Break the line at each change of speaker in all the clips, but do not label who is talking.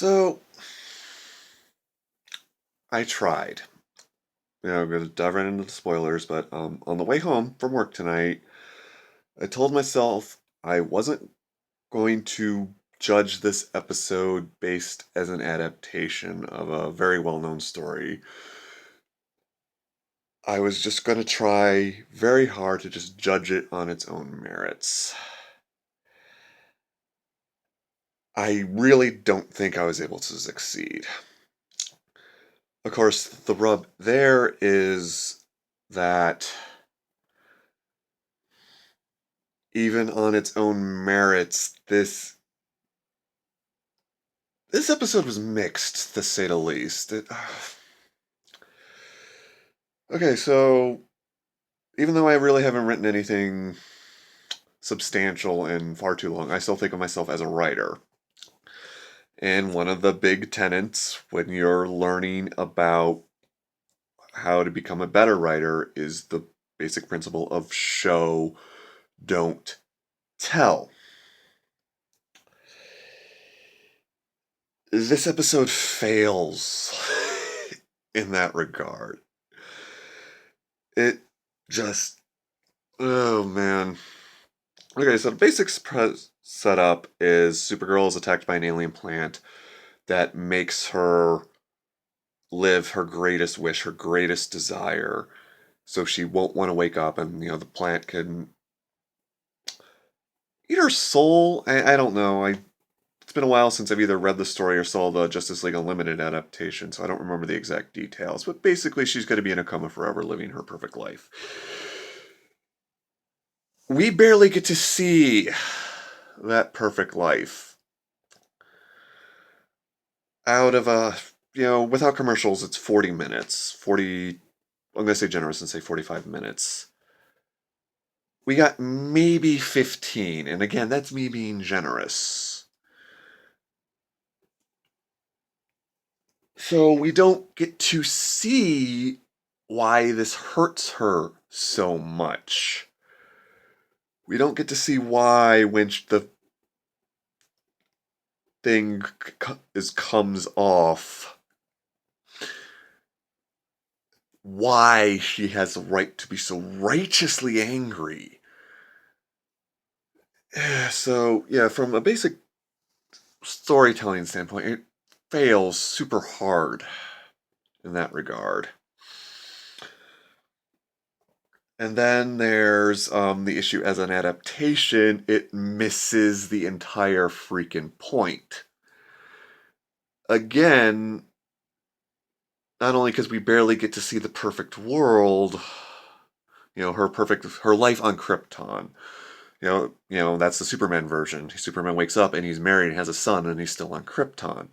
So I tried. I'm going to dive right into the spoilers, but on the way home from work tonight, I told myself I wasn't going to judge this episode based as an adaptation of a very well-known story. I was just going to try very hard to just judge it on its own merits. I really don't think I was able to succeed. Of course, the rub there is that even on its own merits, this episode was mixed, to say the least. Okay, so even though I really haven't written anything substantial in far too long, I still think of myself as a writer. And one of the big tenets when you're learning about how to become a better writer is the basic principle of show, don't tell. This episode fails in that regard. It just, oh man. Okay, so the basic setup is Supergirl is attacked by an alien plant that makes her live her greatest wish, her greatest desire. So she won't want to wake up, and the plant can eat her soul. I don't know. It's been a while since I've either read the story or saw the Justice League Unlimited adaptation, so I don't remember the exact details. But basically, she's going to be in a coma forever, living her perfect life. We barely get to see that perfect life. Out of without commercials, it's 40 minutes. 40, I'm going to say generous and say 45 minutes. We got maybe 15, and again, that's me being generous. So we don't get to see why this hurts her so much. We don't get to see why when the thing comes off, why she has the right to be so righteously angry. So, yeah, from a basic storytelling standpoint, it fails super hard in that regard. And then there's the issue as an adaptation, it misses the entire freaking point. Again, not only because we barely get to see the perfect world, her life on Krypton. That's the Superman version. Superman wakes up and he's married and has a son and he's still on Krypton.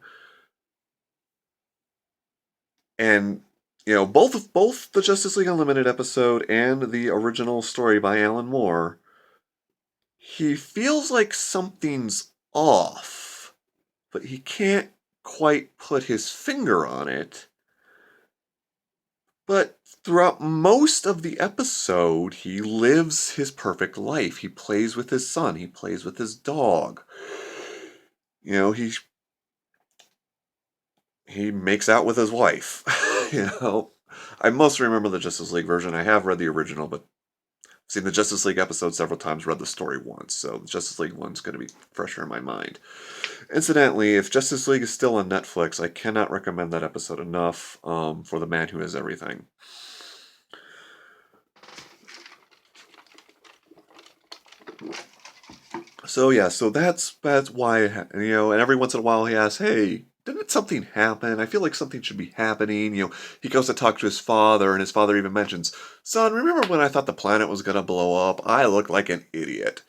And both the Justice League Unlimited episode and the original story by Alan Moore, he feels like something's off, but he can't quite put his finger on it. But throughout most of the episode, he lives his perfect life. He plays with his son. He plays with his dog. He makes out with his wife. I mostly remember the Justice League version. I have read the original, but I've seen the Justice League episode several times, read the story once, so the Justice League one's going to be fresher in my mind. Incidentally, if Justice League is still on Netflix, I cannot recommend that episode enough for the man who is everything. So yeah, so that's why, and every once in a while he asks, "Hey, didn't something happen? I feel like something should be happening." He goes to talk to his father, and his father even mentions, "Son, remember when I thought the planet was gonna blow up? I looked like an idiot."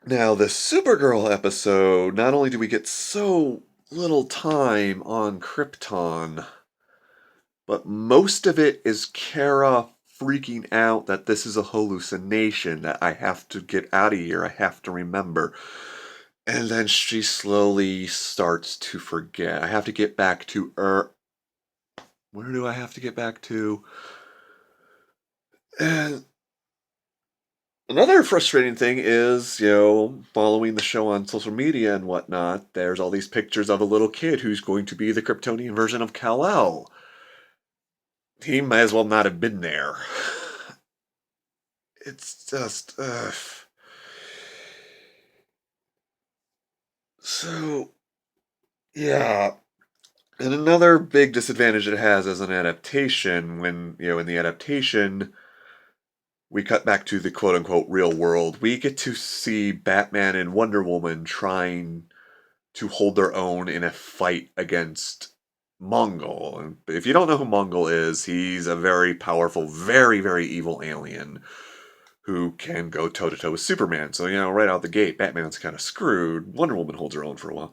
Now, the Supergirl episode, not only do we get so little time on Krypton, but most of it is Kara freaking out that this is a hallucination, that I have to get out of here, I have to remember. And then she slowly starts to forget. I have to get back to Where do I have to get back to? And Another frustrating thing is, following the show on social media and whatnot, there's all these pictures of a little kid who's going to be the Kryptonian version of Kal-El. He might as well not have been there. It's just, So, yeah. And another big disadvantage it has as an adaptation, when, in the adaptation, we cut back to the quote unquote real world, we get to see Batman and Wonder Woman trying to hold their own in a fight against Mongol. And if you don't know who Mongol is, he's a very powerful, very, very evil alien who can go toe to toe with Superman. So, right out the gate, Batman's kind of screwed. Wonder Woman holds her own for a while.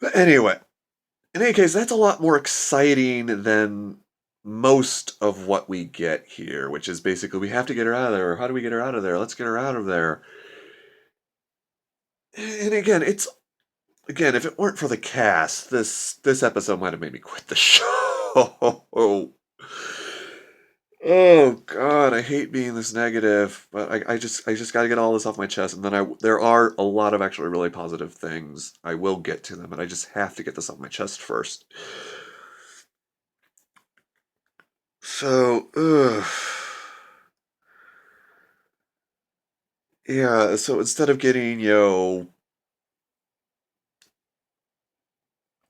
But anyway, in any case, that's a lot more exciting than most of what we get here, which is basically we have to get her out of there. How do we get her out of there? Let's get her out of there. And again, if it weren't for the cast, this episode might have made me quit the show. Oh God, I hate being this negative, but I just got to get all this off my chest, and then there are a lot of actually really positive things. I will get to them, but I just have to get this off my chest first. So, yeah. So instead of getting the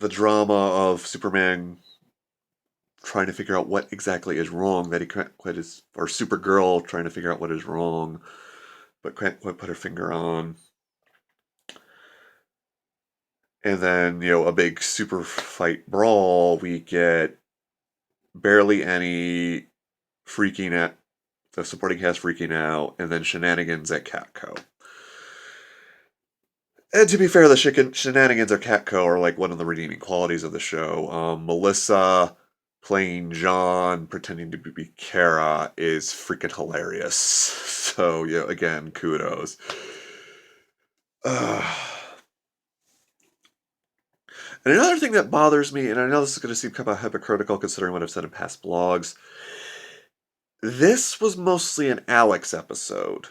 drama of Superman trying to figure out what exactly is wrong that he can't quite or Supergirl trying to figure out what is wrong, but can't quite put her finger on. And then, a big super fight brawl, we get barely any freaking at the supporting cast freaking out, and then shenanigans at Catco. And to be fair, the shenanigans at Catco are like one of the redeeming qualities of the show. Melissa playing John, pretending to be Kara, is freaking hilarious. So, again, kudos. And another thing that bothers me, and I know this is going to seem kind of hypocritical considering what I've said in past blogs, this was mostly an Alex episode,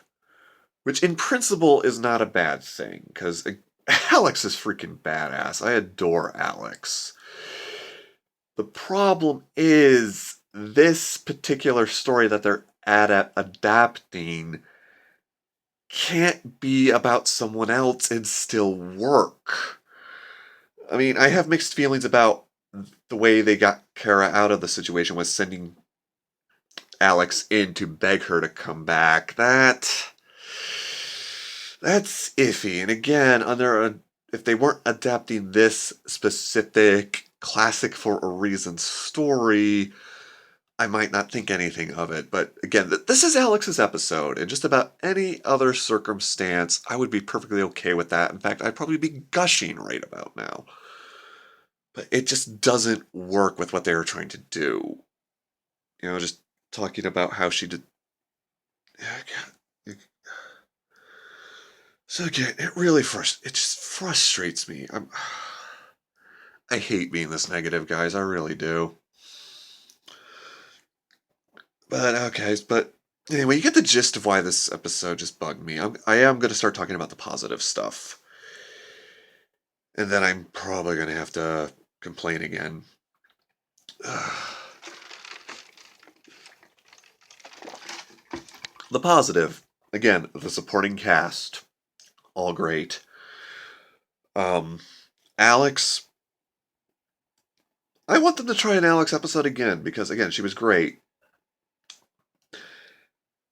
which in principle is not a bad thing, because Alex is freaking badass. I adore Alex. The problem is this particular story that they're adapting can't be about someone else and still work. I mean, I have mixed feelings about the way they got Kara out of the situation with sending Alex in to beg her to come back. That's iffy. And again, if they weren't adapting this specific classic for a reason story, I might not think anything of it. But again, this is Alex's episode. In just about any other circumstance, I would be perfectly okay with that. In fact, I'd probably be gushing right about now. But it just doesn't work with what they were trying to do. Just talking about how she did. So again, it just frustrates me. I hate being this negative, guys. I really do. But anyway, you get the gist of why this episode just bugged me. I am going to start talking about the positive stuff. And then I'm probably going to have to complain again. The positive, again, the supporting cast, all great. Alex, I want them to try an Alex episode again, because again, she was great.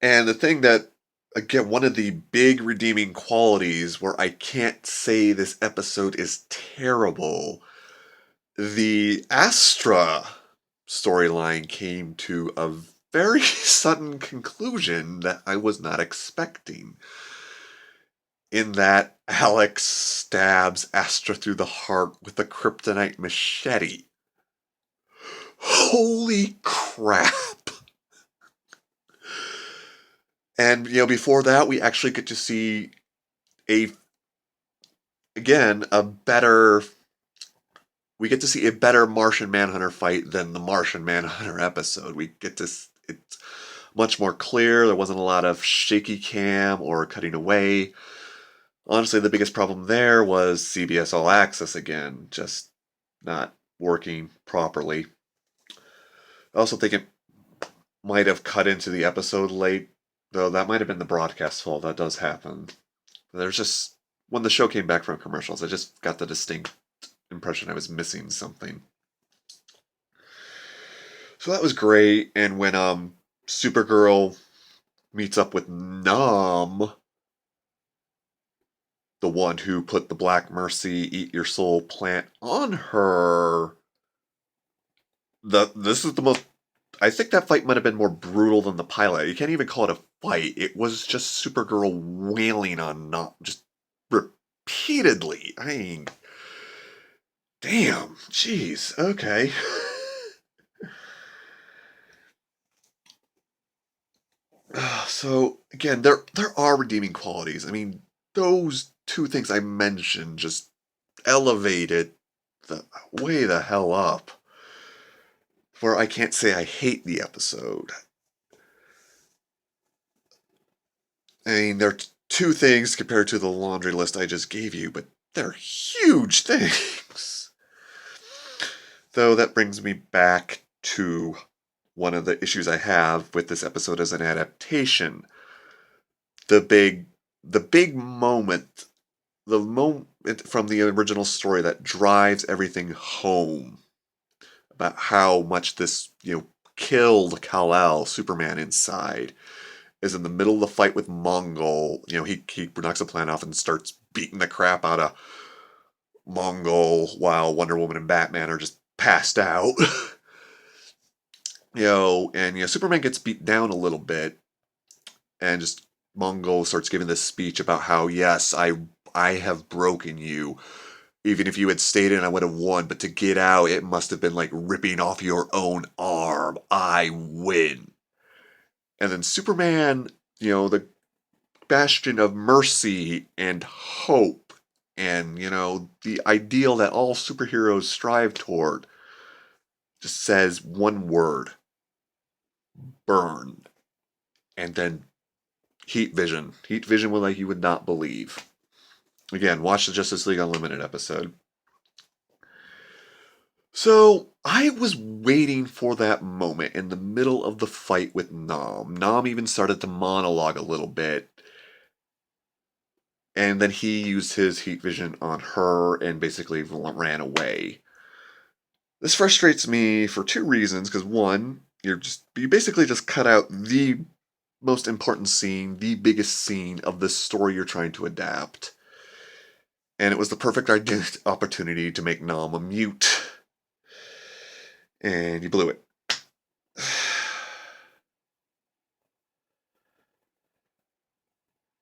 And the thing that, again, one of the big redeeming qualities where I can't say this episode is terrible, the Astra storyline came to a very sudden conclusion that I was not expecting. In that Alex stabs Astra through the heart with a kryptonite machete. Holy crap! And, before that, we actually get to see a better Martian Manhunter fight than the Martian Manhunter episode. We get to, it's much more clear. There wasn't a lot of shaky cam or cutting away. Honestly, the biggest problem there was CBS All Access again, just not working properly. I also think it might have cut into the episode late, though that might have been the broadcast fault. That does happen. There's just, when the show came back from commercials, I just got the distinct impression I was missing something. So that was great. And when Supergirl meets up with Nam, the one who put the Black Mercy Eat Your Soul plant on her, this is the most. I think that fight might have been more brutal than the pilot. You can't even call it a fight. It was just Supergirl wailing on Nam just repeatedly. I mean, damn, jeez, okay. So again, there are redeeming qualities. I mean, those two things I mentioned just elevated the way the hell up. Where I can't say I hate the episode. I mean, there are two things compared to the laundry list I just gave you, but they're huge things. Though that brings me back to one of the issues I have with this episode as an adaptation. The big moment, the moment from the original story that drives everything home about how much this, killed Kal-El, Superman inside, is in the middle of the fight with Mongol. He knocks a plant off and starts beating the crap out of Mongol while Wonder Woman and Batman are just passed out. Superman gets beat down a little bit, and just Mongol starts giving this speech about how, yes, I have broken you. Even if you had stayed in, I would have won. But to get out, it must have been like ripping off your own arm. I win. And then Superman, the bastion of mercy and hope and, the ideal that all superheroes strive toward, just says one word: burn. And then heat vision. Heat vision will like you would not believe. Again, watch the Justice League Unlimited episode. So I was waiting for that moment in the middle of the fight with Nam. Nam even started to monologue a little bit. And then he used his heat vision on her and basically ran away. This frustrates me for two reasons. Because one, you basically just cut out the most important scene, the biggest scene of this story you're trying to adapt. And it was the perfect opportunity to make Nam a mute. And you blew it.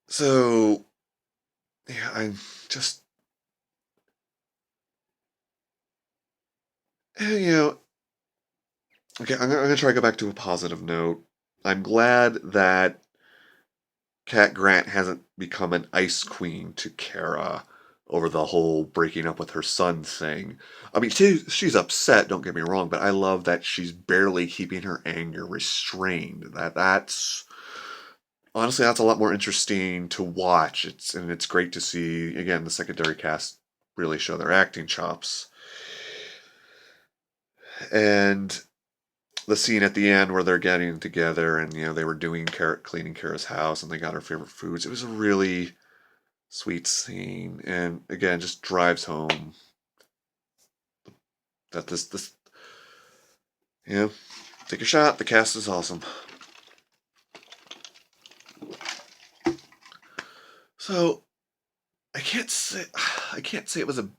So, yeah, I'm just, okay, I'm going to try to go back to a positive note. I'm glad that Cat Grant hasn't become an ice queen to Kara over the whole breaking up with her son thing. I mean, she's upset, don't get me wrong, but I love that she's barely keeping her anger restrained. That's honestly, that's a lot more interesting to watch. It's great to see, again, the secondary cast really show their acting chops. And the scene at the end where they're getting together and they were cleaning Kara's house and they got her favorite foods. It was a really sweet scene, and again, just drives home that this take a shot. The cast is awesome. So I can't say it was a.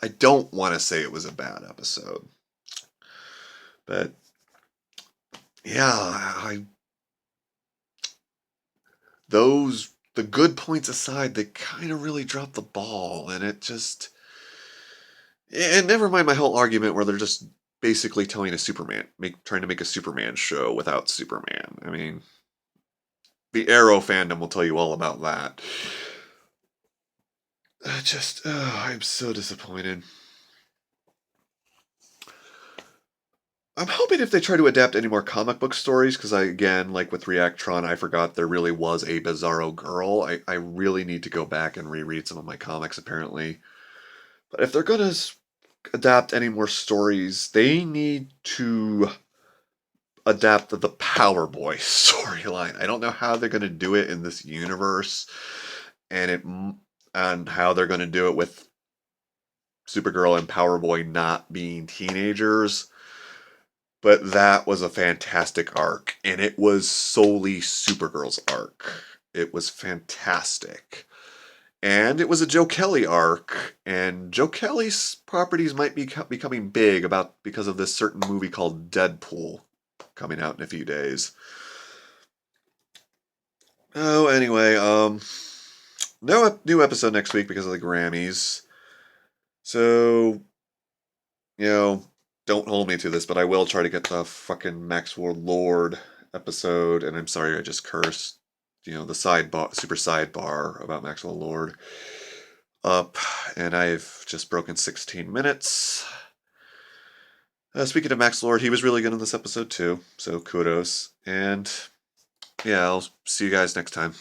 I don't want to say it was a bad episode, but yeah, the good points aside, they kind of really dropped the ball, and it just. And never mind my whole argument where they're just basically trying to make a Superman show without Superman. I mean, the Arrow fandom will tell you all about that. I'm so disappointed. I'm hoping if they try to adapt any more comic book stories, because again, like with Reactron, I forgot there really was a Bizarro girl. I really need to go back and reread some of my comics, apparently. But if they're going to adapt any more stories, they need to adapt the Power Boy storyline. I don't know how they're going to do it in this universe, and how they're going to do it with Supergirl and Power Boy not being teenagers. But that was a fantastic arc, and it was solely Supergirl's arc. It was fantastic. And it was a Joe Kelly arc, and Joe Kelly's properties might be becoming big because of this certain movie called Deadpool coming out in a few days. Oh, anyway, no new episode next week because of the Grammys. So, you know, don't hold me to this, but I will try to get the fucking Maxwell Lord episode, and I'm sorry I just cursed. The sidebar, super sidebar about Maxwell Lord up, and I've just broken 16 minutes. Speaking of Max Lord, he was really good in this episode too, so kudos. And yeah, I'll see you guys next time.